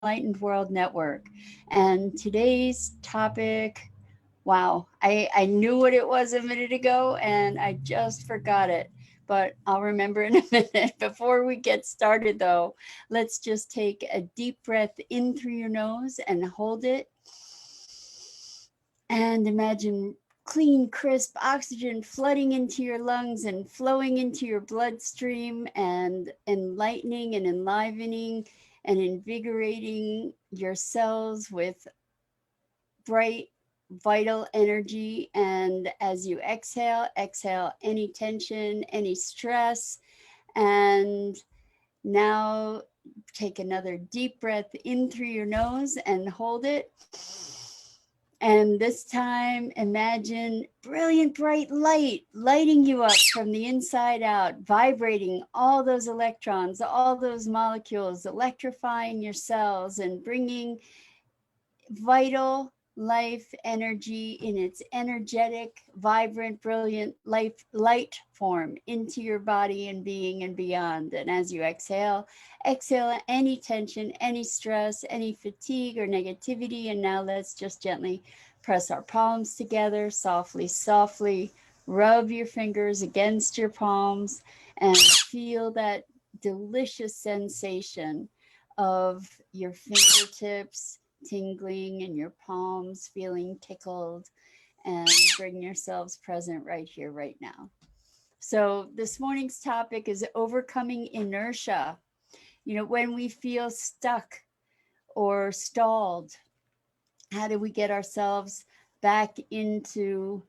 Enlightened World Network. And today's topic, wow, I knew what it was a minute ago and I just forgot it. But I'll remember in a minute. Before we get started, though, let's just take a deep breath in through your nose and hold it. And imagine clean, crisp oxygen flooding into your lungs and flowing into your bloodstream and enlightening and enlivening and invigorating your cells with bright, vital energy. And as you exhale, exhale any tension, any stress. And now take another deep breath in through your nose and hold it. And this time, imagine brilliant bright light lighting you up from the inside out, vibrating all those electrons, all those molecules, electrifying your cells and bringing vital life energy in its energetic, vibrant, brilliant light form into your body and being and beyond. And as you exhale, exhale any tension, any stress, any fatigue or negativity. And now let's just gently press our palms together, softly, softly. Rub your fingers against your palms and feel that delicious sensation of your fingertips tingling and your palms feeling tickled, and bring yourselves present right here, right now. So, this morning's topic is overcoming inertia. When we feel stuck or stalled, how do we get ourselves back into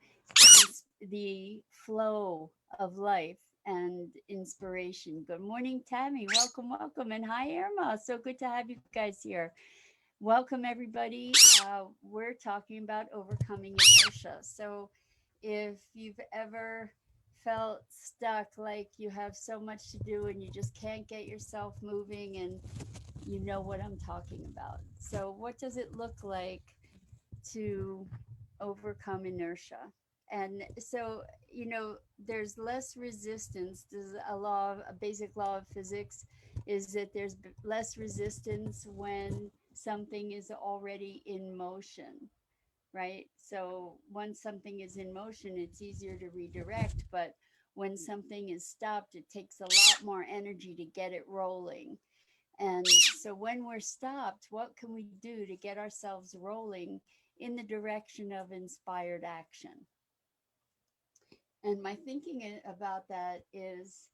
the flow of life and inspiration? Good morning, Tammy. Welcome, welcome. And hi, Irma. So good to have you guys here. Welcome, everybody. We're talking about overcoming inertia. So, if you've ever felt stuck, like you have so much to do and you just can't get yourself moving, and you know what I'm talking about. So, what does it look like to overcome inertia? And so, there's less resistance. There's a basic law of physics is that there's less resistance when something is already in motion, right? So once something is in motion, it's easier to redirect. But when something is stopped, it takes a lot more energy to get it rolling. And so when we're stopped, what can we do to get ourselves rolling in the direction of inspired action? And my thinking about that is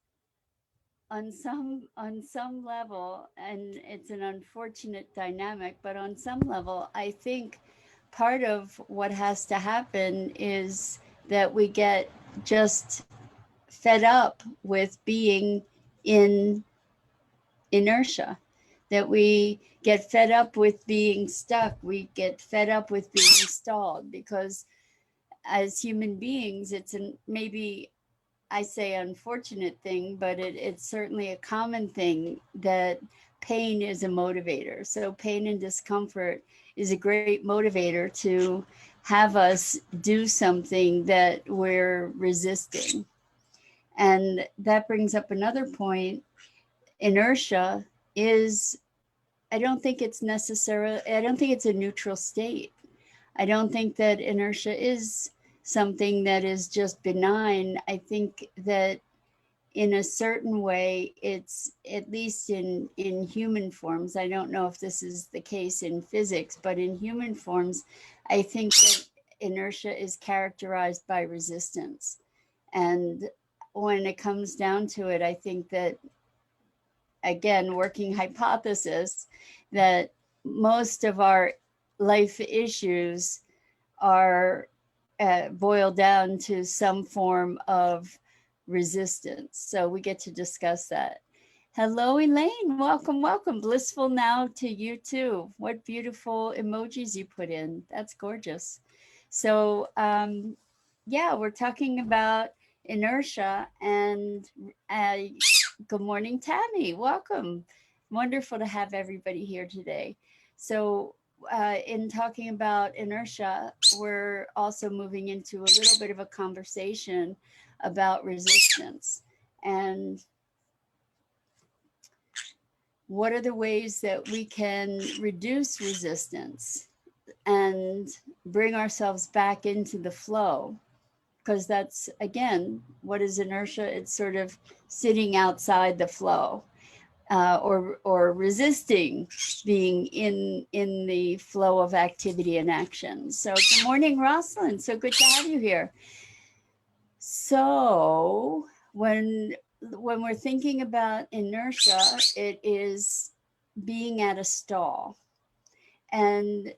on some level, and it's an unfortunate dynamic, but on some level, I think part of what has to happen is that we get just fed up with being in inertia, that we get fed up with being stuck, we get fed up with being stalled, because as human beings, it's maybe I say unfortunate thing, but it's certainly a common thing that pain is a motivator. So pain and discomfort is a great motivator to have us do something that we're resisting. And that brings up another point. Inertia is, I don't think it's a neutral state. I don't think that inertia is something that is just benign. I think that in a certain way, it's at least in human forms. I don't know if this is the case in physics, but in human forms, I think that inertia is characterized by resistance. And when it comes down to it, I think that, again, working hypothesis, that most of our life issues are boiled down to some form of resistance. So we get to discuss that. Hello, Elaine. Welcome, welcome. Blissful now to you too. What beautiful emojis you put in. That's gorgeous. So, yeah, we're talking about inertia. And uh, good morning, Tammy. Welcome. Wonderful to have everybody here today. So, in talking about inertia, we're also moving into a little bit of a conversation about resistance. And what are the ways that we can reduce resistance and bring ourselves back into the flow? Because that's, again, what is inertia? It's sort of sitting outside the flow, or resisting being in the flow of activity and action. So good morning, Rosalind. So good to have you here. So when we're thinking about inertia, it is being at a stall. And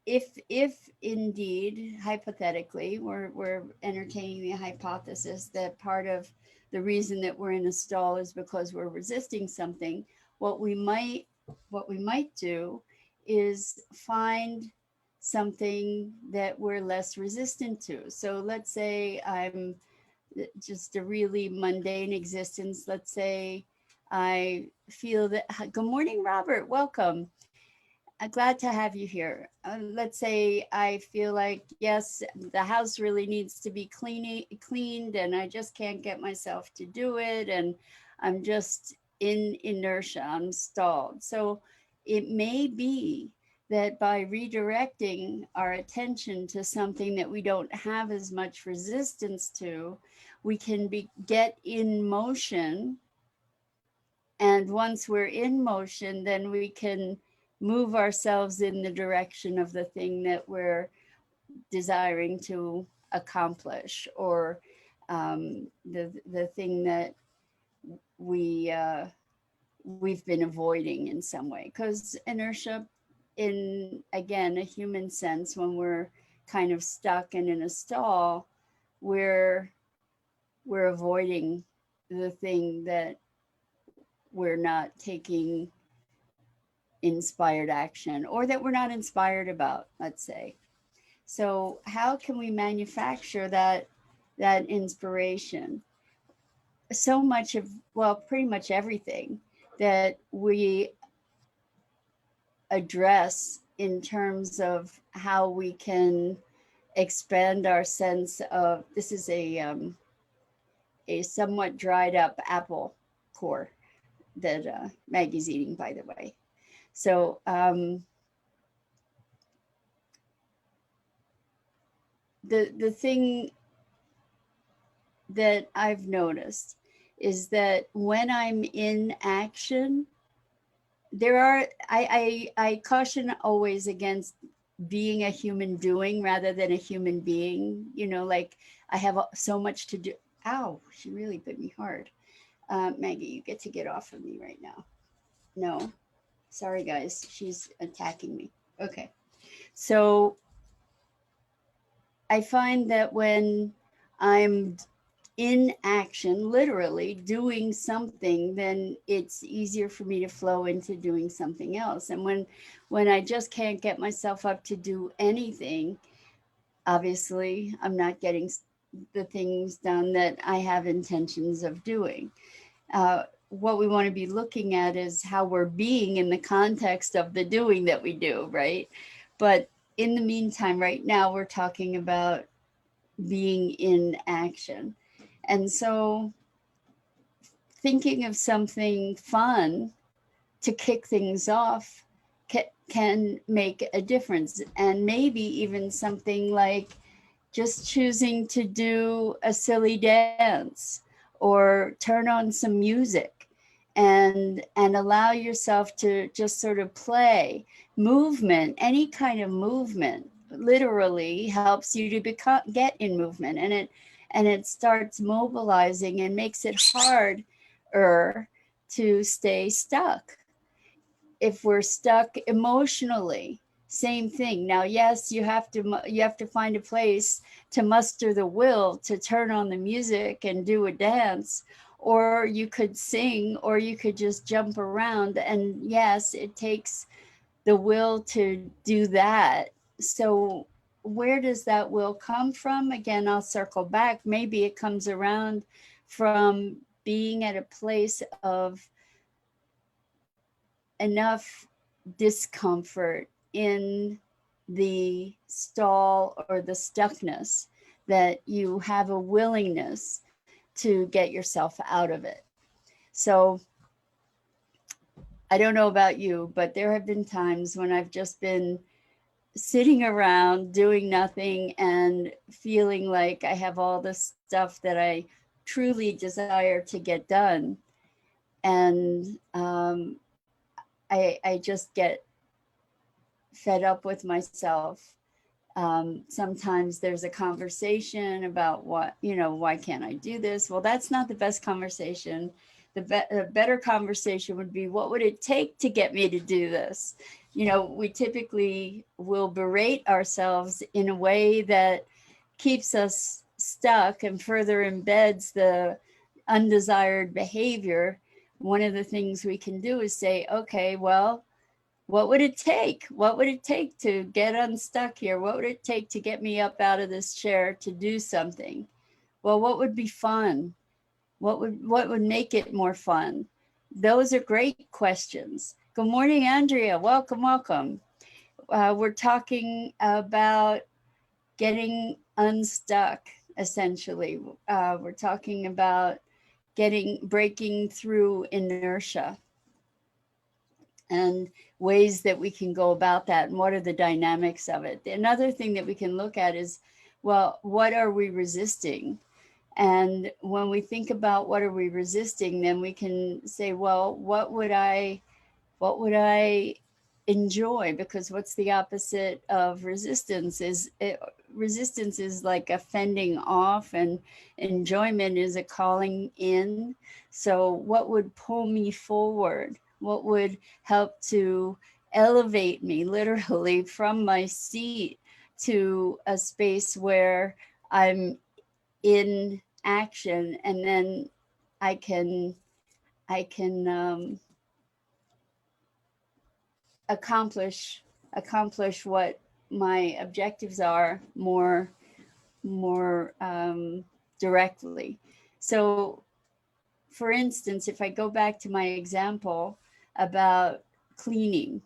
if indeed, hypothetically, we're entertaining the hypothesis that part of the reason that we're in a stall is because we're resisting something, what we might do is find something that we're less resistant to. So let's say I'm just a really mundane existence. Let's say I feel that, good morning, Robert, welcome. I'm glad to have you here. Let's say I feel like, yes, the house really needs to be cleaned, and I just can't get myself to do it. And I'm just in inertia, I'm stalled. So it may be that by redirecting our attention to something that we don't have as much resistance to, we can get in motion. And once we're in motion, then we can move ourselves in the direction of the thing that we're desiring to accomplish, or the thing that we've been avoiding in some way. Because inertia, in again a human sense, when we're kind of stuck and in a stall, we're avoiding the thing that we're not taking inspired action, or that we're not inspired about, let's say. So how can we manufacture that inspiration? So much of, well, pretty much everything that we address in terms of how we can expand our sense of, this is a somewhat dried up apple core that Maggie's eating, by the way. So the thing that I've noticed is that when I'm in action, there are, I caution always against being a human doing rather than a human being. You know, like I have so much to do. Ow, she really bit me hard. Maggie, you get to get off of me right now. No, sorry guys, she's attacking me. Okay, so I find that when I'm in action, literally doing something, then it's easier for me to flow into doing something else. And when I just can't get myself up to do anything, obviously I'm not getting the things done that I have intentions of doing. What we want to be looking at is how we're being in the context of the doing that we do, right? But in the meantime, right now, we're talking about being in action. And so thinking of something fun to kick things off can make a difference. And maybe even something like just choosing to do a silly dance or turn on some music and allow yourself to just sort of play. Movement, any kind of movement, literally helps you to get in movement, and it starts mobilizing and makes it harder to stay stuck. If we're stuck emotionally, same thing. Now, yes, you have to find a place to muster the will to turn on the music and do a dance, or you could sing, or you could just jump around. And yes, it takes the will to do that. So where does that will come from? Again, I'll circle back. Maybe it comes around from being at a place of enough discomfort in the stall or the stuckness that you have a willingness to get yourself out of it. So I don't know about you, but there have been times when I've just been sitting around doing nothing and feeling like I have all the stuff that I truly desire to get done. And I just get fed up with myself. Sometimes there's a conversation about what, why can't I do this? Well, that's not the best conversation. The better conversation would be, what would it take to get me to do this? We typically will berate ourselves in a way that keeps us stuck and further embeds the undesired behavior. One of the things we can do is say, okay, well, what would it take? What would it take to get unstuck here? What would it take to get me up out of this chair to do something? Well, what would be fun? What would make it more fun? Those are great questions. Good morning, Andrea. Welcome, welcome. We're talking about getting unstuck, essentially. We're talking about breaking through inertia and ways that we can go about that, and what are the dynamics of it. Another thing that we can look at is, well, what are we resisting? And when we think about what are we resisting, then we can say, well, what would I enjoy? Because what's the opposite of resistance? Resistance is like a fending off, and enjoyment is a calling in. So what would pull me forward? What would help to elevate me literally from my seat to a space where I'm in action, and then I can accomplish what my objectives are more directly. So, for instance, if I go back to my example about cleaning,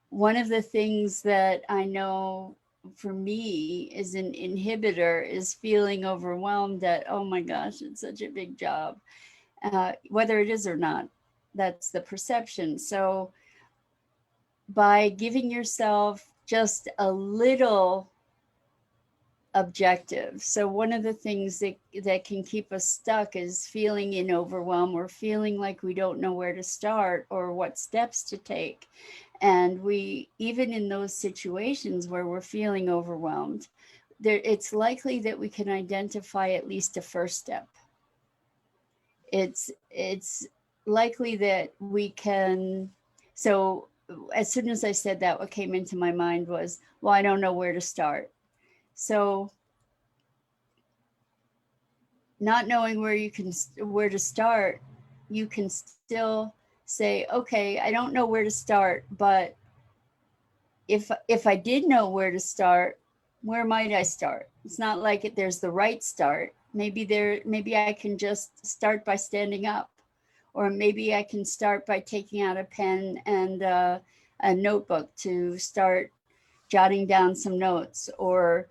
one of the things that I know for me is an inhibitor is feeling overwhelmed that, oh my gosh, it's such a big job, whether it is or not. That's the perception. So by giving yourself just a little objective. So one of the things that can keep us stuck is feeling in overwhelm, or feeling like we don't know where to start or what steps to take. And we, even in those situations where we're feeling overwhelmed, it's likely that we can identify at least a first step. It's likely that we can. So as soon as I said that, what came into my mind was, well, I don't know where to start. So not knowing where to start, you can still say, okay, I don't know where to start, but if I did know where to start, where might I start? It's not like there's the right start. Maybe I can just start by standing up, or maybe I can start by taking out a pen and a notebook to start jotting down some notes, or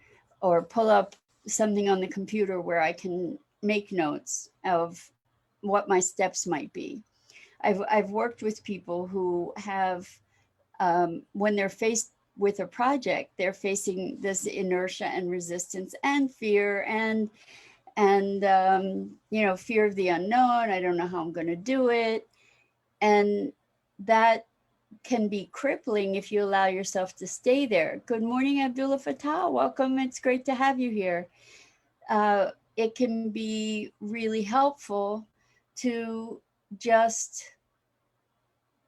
pull up something on the computer where I can make notes of what my steps might be. I've worked with people who have, when they're faced with a project, they're facing this inertia and resistance and fear and fear of the unknown. I don't know how I'm going to do it. And that can be crippling if you allow yourself to stay there. Good morning, Abdullah Fattah. Welcome. It's great to have you here. It can be really helpful to just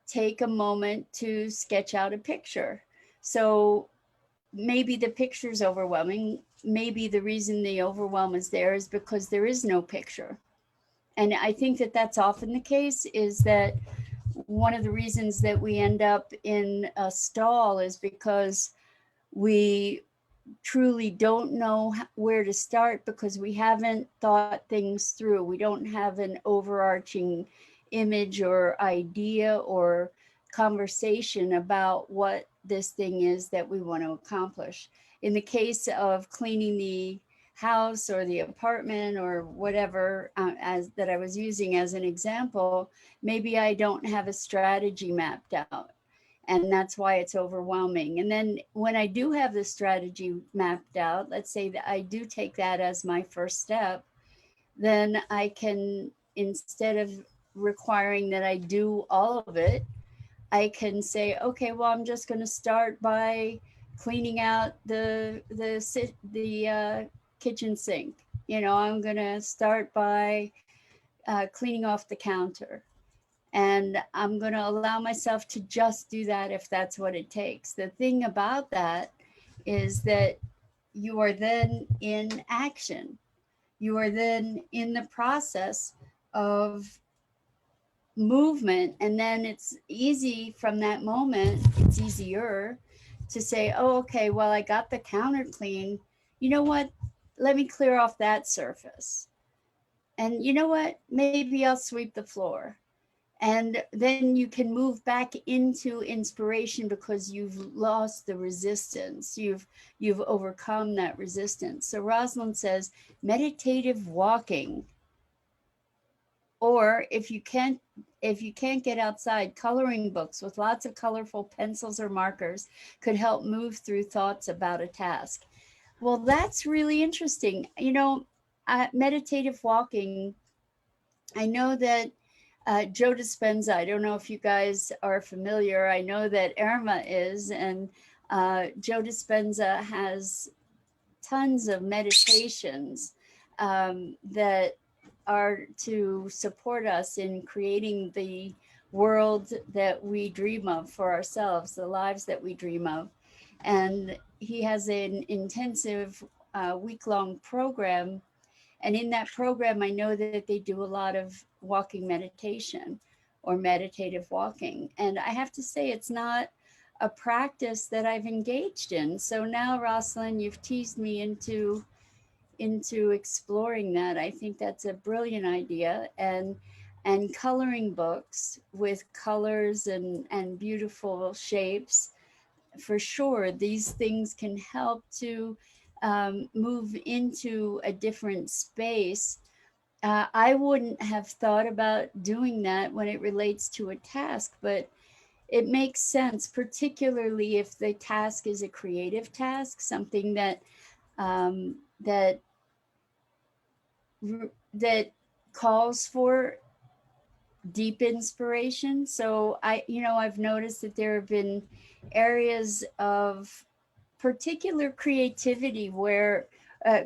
take a moment to sketch out a picture. So maybe the picture's overwhelming. Maybe the reason the overwhelm is there is because there is no picture. And I think that that's often the case, is that one of the reasons that we end up in a stall is because we truly don't know where to start, because we haven't thought things through. We don't have an overarching image or idea or conversation about what this thing is that we want to accomplish. In the case of cleaning the house or the apartment or whatever, as that I was using as an example, maybe I don't have a strategy mapped out. And that's why it's overwhelming. And then when I do have the strategy mapped out, let's say that I do take that as my first step, then I can, instead of requiring that I do all of it, I can say, okay, well, I'm just going to start by cleaning out the kitchen sink. I'm going to start by cleaning off the counter. And I'm going to allow myself to just do that if that's what it takes. The thing about that is that you are then in action. You are then in the process of movement. And then it's easy from that moment, it's easier to say, oh, okay, well, I got the counter clean. You know what? Let me clear off that surface. And you know what? Maybe I'll sweep the floor. And then you can move back into inspiration because you've lost the resistance. You've overcome that resistance. So Rosalind says meditative walking, or if you can't get outside, coloring books with lots of colorful pencils or markers could help move through thoughts about a task. Well, that's really interesting. Meditative walking, I know that Joe Dispenza, I don't know if you guys are familiar. I know that Irma is, and Joe Dispenza has tons of meditations that are to support us in creating the world that we dream of for ourselves, the lives that we dream of. And he has an intensive week-long program. And in that program, I know that they do a lot of walking meditation or meditative walking. And I have to say, it's not a practice that I've engaged in. So now, Rosalind, you've teased me into exploring that. I think that's a brilliant idea. And coloring books with colors and beautiful shapes, for sure, these things can help to move into a different space. I wouldn't have thought about doing that when it relates to a task, but it makes sense, particularly if the task is a creative task, something that that calls for deep inspiration. So I've noticed that there have been areas of particular creativity where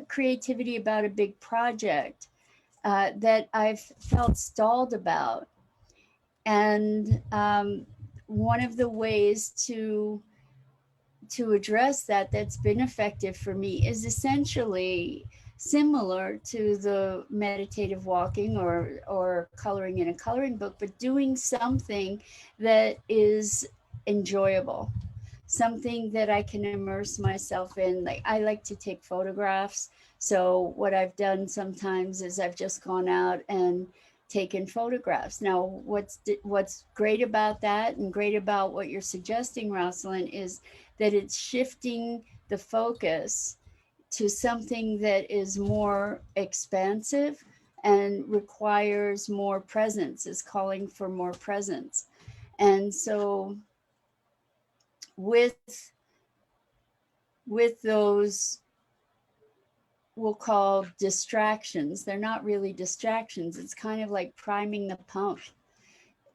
creativity about a big project that I've felt stalled about. And one of the ways to address that that's been effective for me is essentially similar to the meditative walking or coloring in a coloring book, but doing something that is enjoyable, something that I can immerse myself in. Like, I like to take photographs. So what I've done sometimes is I've just gone out and taken photographs. Now, what's great about that and great about what you're suggesting, Rosalind, is that it's shifting the focus to something that is more expansive and requires more presence, is calling for more presence. And so with those, we'll call distractions, they're not really distractions. It's kind of like priming the pump.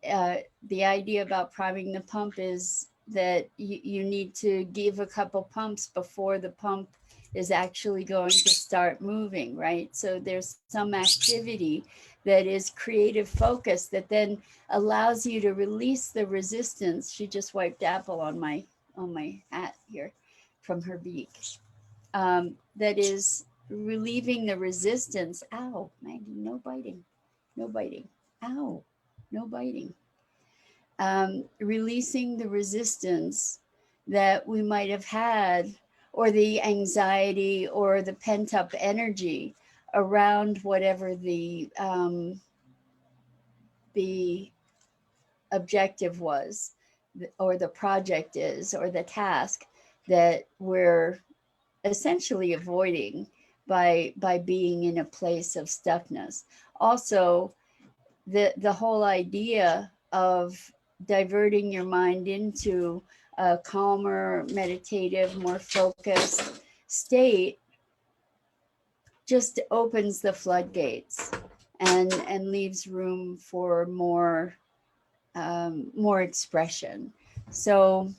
The idea about priming the pump is that you need to give a couple pumps before the pump is actually going to start moving, right? So there's some activity that is creative focus that then allows you to release the resistance. She just wiped apple on my hat here from her beak. That is relieving the resistance. Ow, Maggie, no biting, no biting. Ow, no biting. Releasing the resistance that we might have had, or the anxiety or the pent up energy around whatever the objective was, or the project is, or the task that we're essentially avoiding by being in a place of stuckness. Also, the whole idea of diverting your mind into a calmer, meditative, more focused state just opens the floodgates and leaves room for more expression. So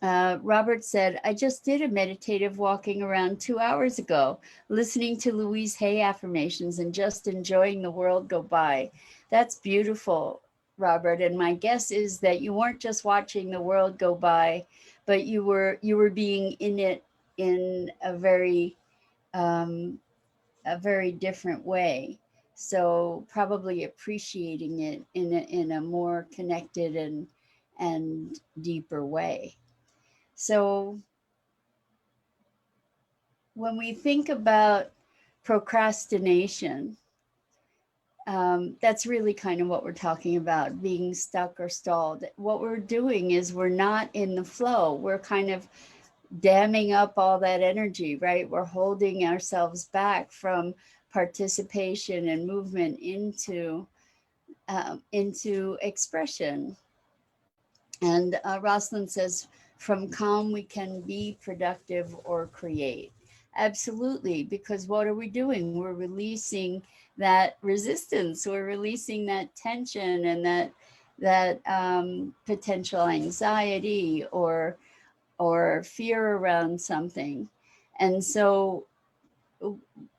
Robert said, I just did a meditative walking around 2 hours ago, listening to Louise Hay affirmations and just enjoying the world go by. That's beautiful, Robert. And my guess is that you weren't just watching the world go by, but you were being in it in um, a very different way. So probably appreciating it in a more connected and deeper way. So when we think about procrastination, that's really kind of what we're talking about, being stuck or stalled. What we're doing is we're not in the flow. We're kind of damming up all that energy, right? We're holding ourselves back from participation and movement into expression. And Rosalind says, from calm, we can be productive or create. Absolutely, because what are we doing? We're releasing that resistance. We're releasing that tension and that potential anxiety or fear around something. And so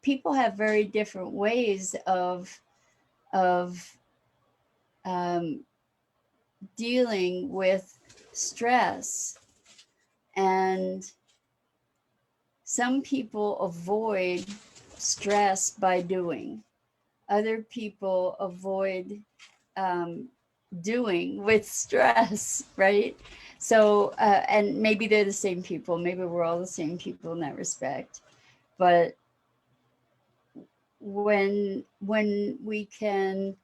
people have very different ways of um, dealing with stress. And some people avoid stress by doing. Other people avoid um, doing with stress, right? So, and maybe they're the same people. Maybe we're all the same people in that respect. But when we can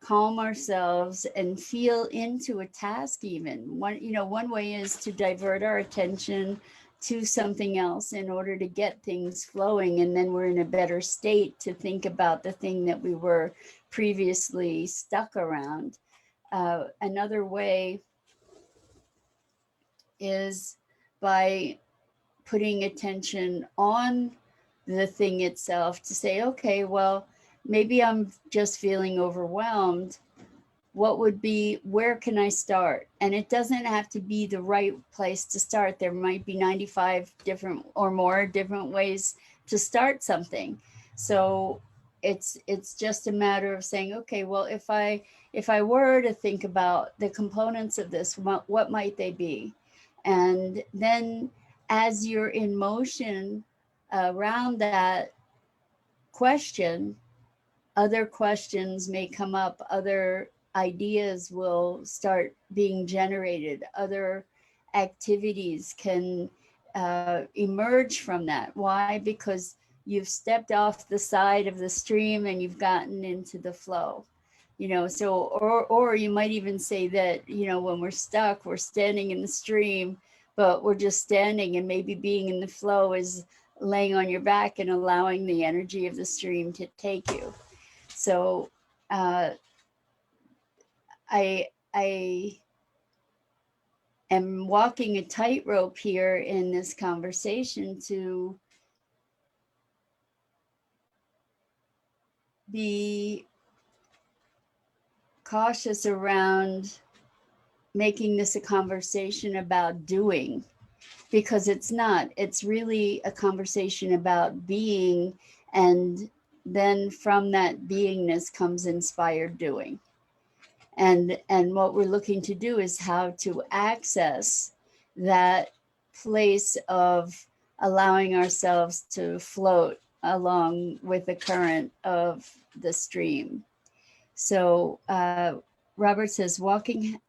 calm ourselves and feel into a task, even one way is to divert our attention to something else in order to get things flowing, and then we're in a better state to think about the thing that we were previously stuck around. Another way is by putting attention on the thing itself to say, okay, well, maybe I'm just feeling overwhelmed. Where can I start? And it doesn't have to be the right place to start. There might be 95 different or more different ways to start something. So it's just a matter of saying, okay, well, if I were to think about the components of this, what might they be? And then as you're in motion around that question, other questions may come up, other ideas will start being generated, other activities can emerge from that. Why? Because you've stepped off the side of the stream and you've gotten into the flow. So or you might even say that, when we're stuck, we're standing in the stream, but we're just standing, and maybe being in the flow is laying on your back and allowing the energy of the stream to take you. So I am walking a tightrope here in this conversation to be cautious around making this a conversation about doing, because it's not. It's really a conversation about being, and then from that beingness comes inspired doing. And what we're looking to do is how to access that place of allowing ourselves to float along with the current of the stream. So Robert says, walking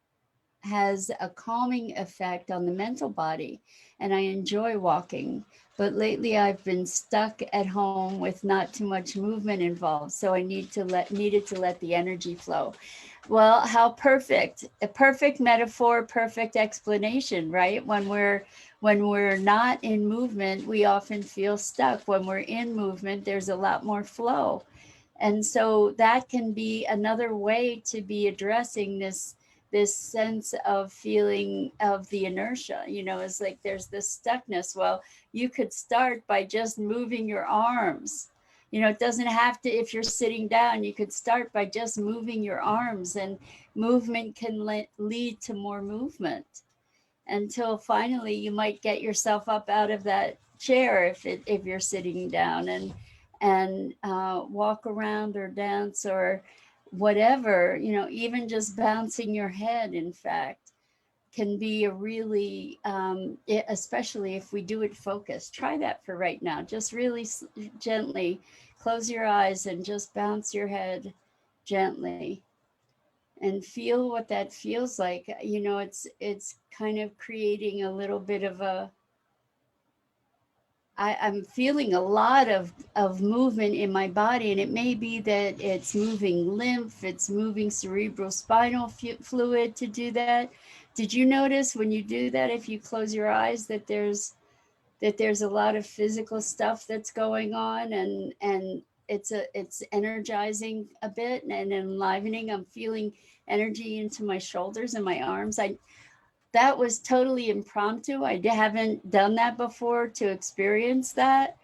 has a calming effect on the mental body, and I enjoy walking. But lately I've been stuck at home with not too much movement involved, so I needed to let the energy flow. Well, how perfect. A perfect metaphor, perfect explanation, right? When we're not in movement, we often feel stuck. When we're in movement, there's a lot more flow. And so that can be another way to be addressing this sense of feeling of the inertia. It's like there's this stuckness. Well, you could start by just moving your arms. It doesn't have to, if you're sitting down, you could start by just moving your arms, and movement can lead to more movement, until finally you might get yourself up out of that chair if you're sitting down, and walk around or dance or whatever. Even just bouncing your head, in fact, can be a really especially if we do it focused. Try that for right now. Just really gently close your eyes and just bounce your head gently, and feel what that feels like. It's kind of creating a little bit of I'm feeling a lot of movement in my body, and it may be that it's moving lymph, it's moving cerebral spinal fluid to do that. Did you notice when you do that, if you close your eyes, that there's a lot of physical stuff that's going on, and it's energizing a bit and enlivening. I'm feeling energy into my shoulders and my arms. That was totally impromptu. I haven't done that before to experience that.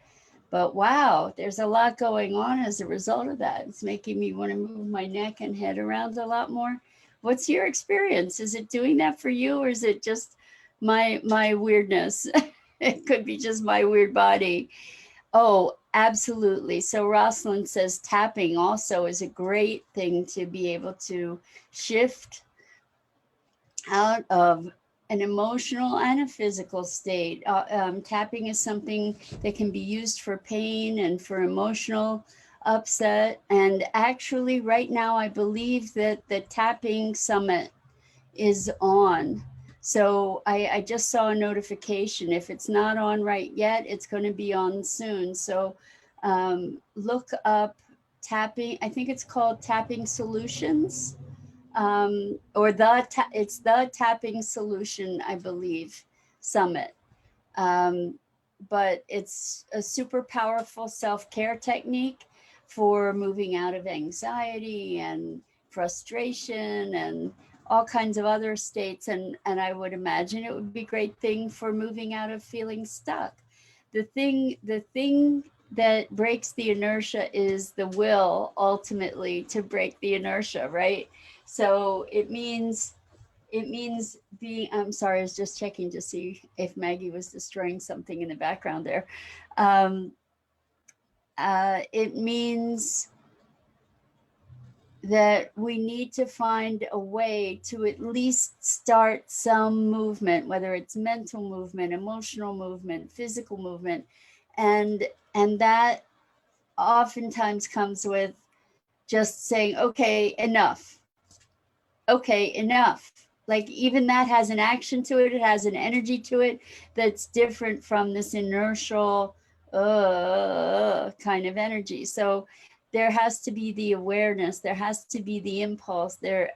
But wow, there's a lot going on as a result of that. It's making me want to move my neck and head around a lot more. What's your experience? Is it doing that for you, or is it just my weirdness? It could be just my weird body. Oh, absolutely. So Rosalind says tapping also is a great thing to be able to shift out of an emotional and a physical state. Tapping is something that can be used for pain and for emotional upset. And actually, right now, I believe that the tapping summit is on. So I just saw a notification. If it's not on right yet, it's going to be on soon. So look up tapping. I think it's called Tapping Solutions, or it's the Tapping Solution, I believe, summit. Um, but it's a super powerful self-care technique for moving out of anxiety and frustration and all kinds of other states. And I would imagine it would be a great thing for moving out of feeling stuck. The thing that breaks the inertia is the will, ultimately, to break the inertia, right? So it means being, I'm sorry, I was just checking to see if Maggie was destroying something in the background there. um, it means that we need to find a way to at least start some movement, whether it's mental movement, emotional movement, physical movement. And that oftentimes comes with just saying, okay, enough. Okay, enough. Like, even that has an action to it, it has an energy to it that's different from this inertial kind of energy. So there has to be the awareness, there has to be the impulse, the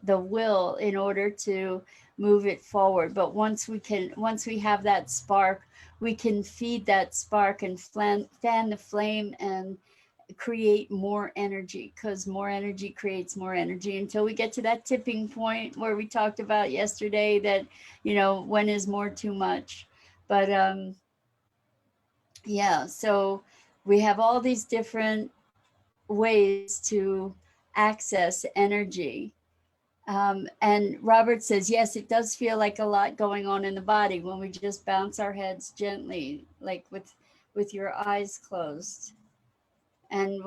will, in order to move it forward. But once we have that spark, we can feed that spark and fan the flame and create more energy, because more energy creates more energy, until we get to that tipping point where we talked about yesterday, that when is more too much. But yeah, so we have all these different ways to access energy. And Robert says, yes, it does feel like a lot going on in the body when we just bounce our heads gently, like with your eyes closed. And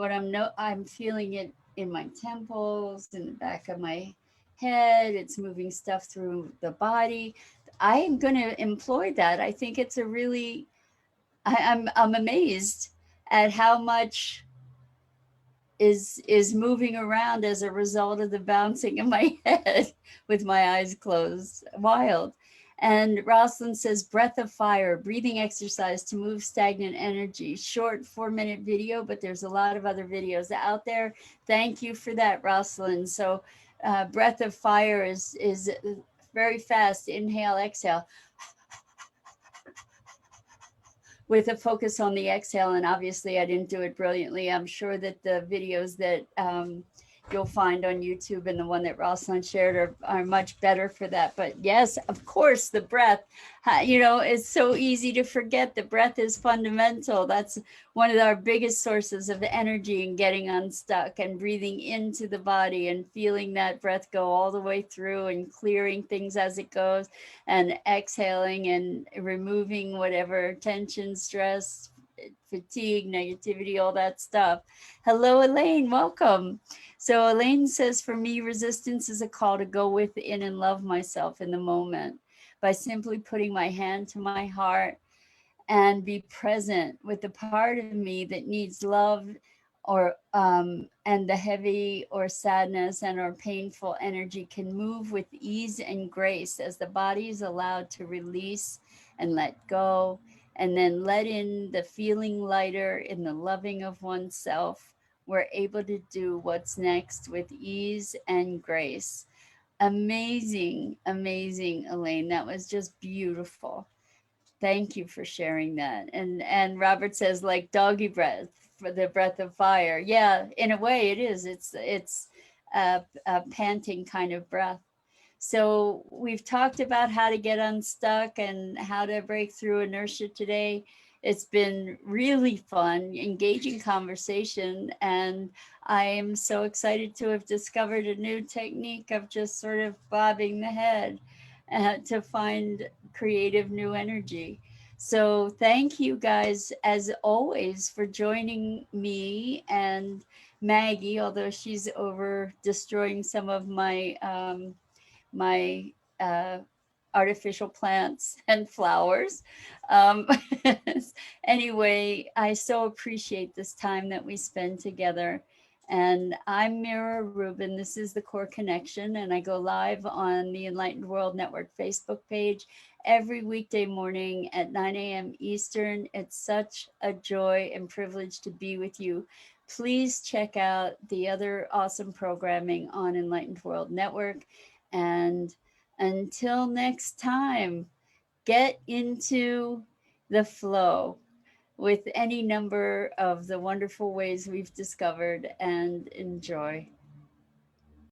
I'm feeling it in my temples, in the back of my head. It's moving stuff through the body. I am going to employ that. I think it's a really, I'm amazed at how much is moving around as a result of the bouncing in my head with my eyes closed. Wild. And Rosalind says, breath of fire, breathing exercise to move stagnant energy. Short 4-minute video, but there's a lot of other videos out there. Thank you for that, Rosalind. So breath of fire is very fast. Inhale, exhale, with a focus on the exhale. And obviously, I didn't do it brilliantly. I'm sure that the videos that you'll find on YouTube and the one that Rosalind shared are much better for that. But yes, of course, the breath, it's so easy to forget the breath is fundamental. That's one of our biggest sources of energy and getting unstuck, and breathing into the body and feeling that breath go all the way through and clearing things as it goes, and exhaling and removing whatever tension, stress, fatigue, negativity, all that stuff. Hello, Elaine. Welcome. So Elaine says, for me, resistance is a call to go within and love myself in the moment by simply putting my hand to my heart and be present with the part of me that needs love, or and the heavy or sadness and or painful energy can move with ease and grace as the body is allowed to release and let go, and then let in the feeling lighter in the loving of oneself. We're able to do what's next with ease and grace. Amazing, amazing, Elaine. That was just beautiful. Thank you for sharing that. And Robert says, like doggy breath, for the breath of fire. Yeah, in a way it is. It's a panting kind of breath. So we've talked about how to get unstuck and how to break through inertia today. It's been really fun, engaging conversation, and I am so excited to have discovered a new technique of just sort of bobbing the head to find creative new energy. So thank you guys, as always, for joining me and Maggie, although she's over destroying some of my uh, artificial plants and flowers. Um, anyway, I so appreciate this time that we spend together. And I'm Mira Rubin. This is the Core Connection, and I go live on the Enlightened World Network Facebook page every weekday morning at 9 a.m. Eastern. It's such a joy and privilege to be with you. Please check out the other awesome programming on Enlightened World Network. And until next time, get into the flow with any number of the wonderful ways we've discovered, and enjoy.